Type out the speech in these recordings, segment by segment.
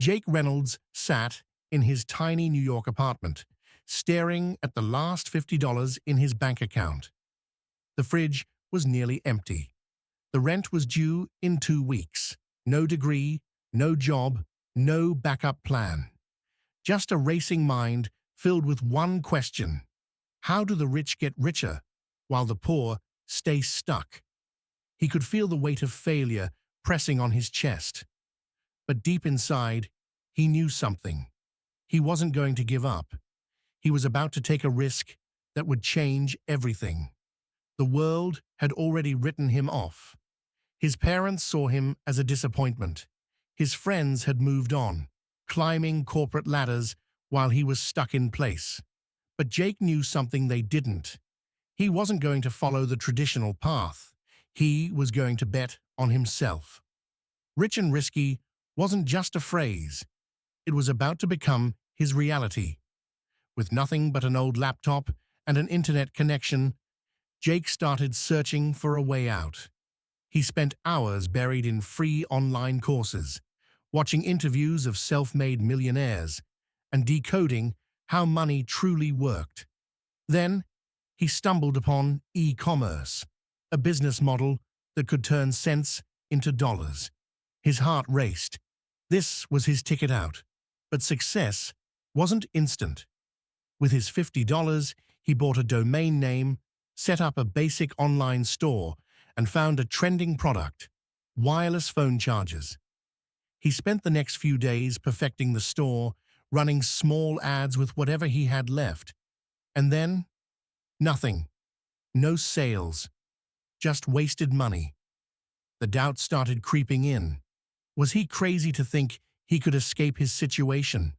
Jake Reynolds sat in his tiny New York apartment, staring at the last $50 in his bank account. The fridge was nearly empty. The rent was due in 2 weeks. No degree, no job, no backup plan. Just a racing mind filled with one question: how do the rich get richer while the poor stay stuck? He could feel the weight of failure pressing on his chest. But deep inside, he knew something. He wasn't going to give up. He was about to take a risk that would change everything. The world had already written him off. His parents saw him as a disappointment. His friends had moved on, climbing corporate ladders while he was stuck in place. But Jake knew something they didn't. He wasn't going to follow the traditional path. He was going to bet on himself. Rich and risky wasn't just a phrase. It was about to become his reality. With nothing but an old laptop and an internet connection, Jake started searching for a way out. He spent hours buried in free online courses, watching interviews of self-made millionaires, and decoding how money truly worked. Then, he stumbled upon e-commerce, a business model that could turn cents into dollars. His heart raced. This was his ticket out. But success wasn't instant. With his $50, he bought a domain name, set up a basic online store, and found a trending product: wireless phone chargers. He spent the next few days perfecting the store, running small ads with whatever he had left. And then, nothing. No sales. Just wasted money. The doubt started creeping in. Was he crazy to think he could escape his situation?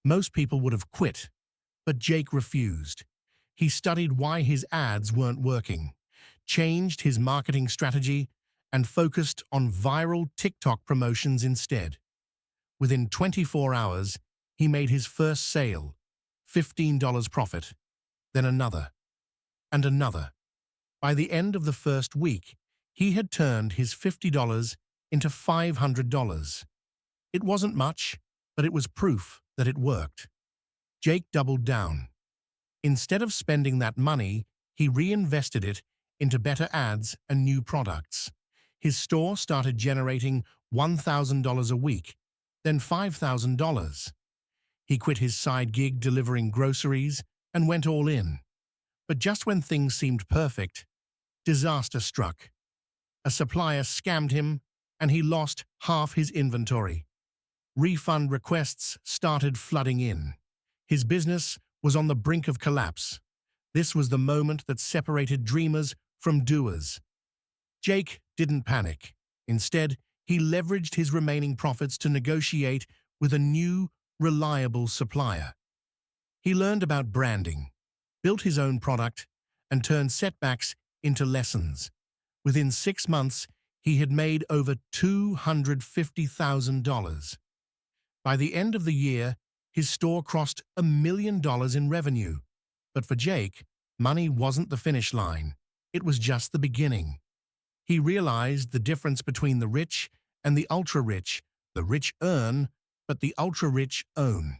Most people would have quit, but Jake refused. He studied why his ads weren't working, changed his marketing strategy, and focused on viral TikTok promotions instead. Within 24 hours, he made his first sale, $15 profit, then another, and another. By the end of the first week, he had turned his $50 into $500. It wasn't much, but it was proof that it worked. Jake doubled down. Instead of spending that money, he reinvested it into better ads and new products. His store started generating $1,000 a week, then $5,000. He quit his side gig delivering groceries and went all in. But just when things seemed perfect, disaster struck. A supplier scammed him, and he lost half his inventory. Refund requests started flooding in. His business was on the brink of collapse. This was the moment that separated dreamers from doers. Jake didn't panic. Instead, he leveraged his remaining profits to negotiate with a new, reliable supplier. He learned about branding, built his own product, and turned setbacks into lessons. Within 6 months, he had made over $250,000. By the end of the year, his store crossed $1 million in revenue. But for Jake, money wasn't the finish line. It was just the beginning. He realized the difference between the rich and the ultra-rich. The rich earn, but the ultra-rich own.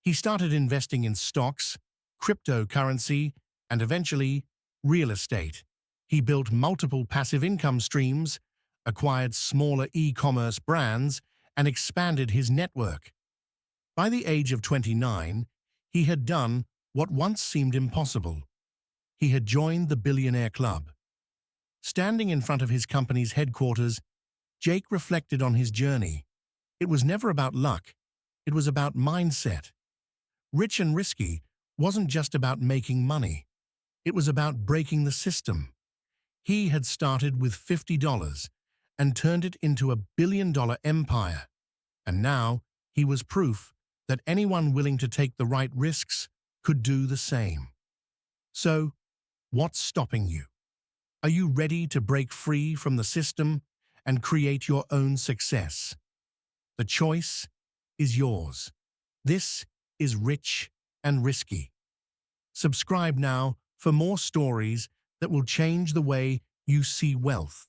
He started investing in stocks, cryptocurrency, and eventually, real estate. He built multiple passive income streams, acquired smaller e-commerce brands, and expanded his network. By the age of 29, he had done what once seemed impossible. He had joined the Billionaire Club. Standing in front of his company's headquarters, Jake reflected on his journey. It was never about luck. It was about mindset. Rich and risky wasn't just about making money. It was about breaking the system. He had started with $50 and turned it into $1 billion empire. And now he was proof that anyone willing to take the right risks could do the same. So, what's stopping you? Are you ready to break free from the system and create your own success? The choice is yours. This is Rich and Risky. Subscribe now for more stories that will change the way you see wealth.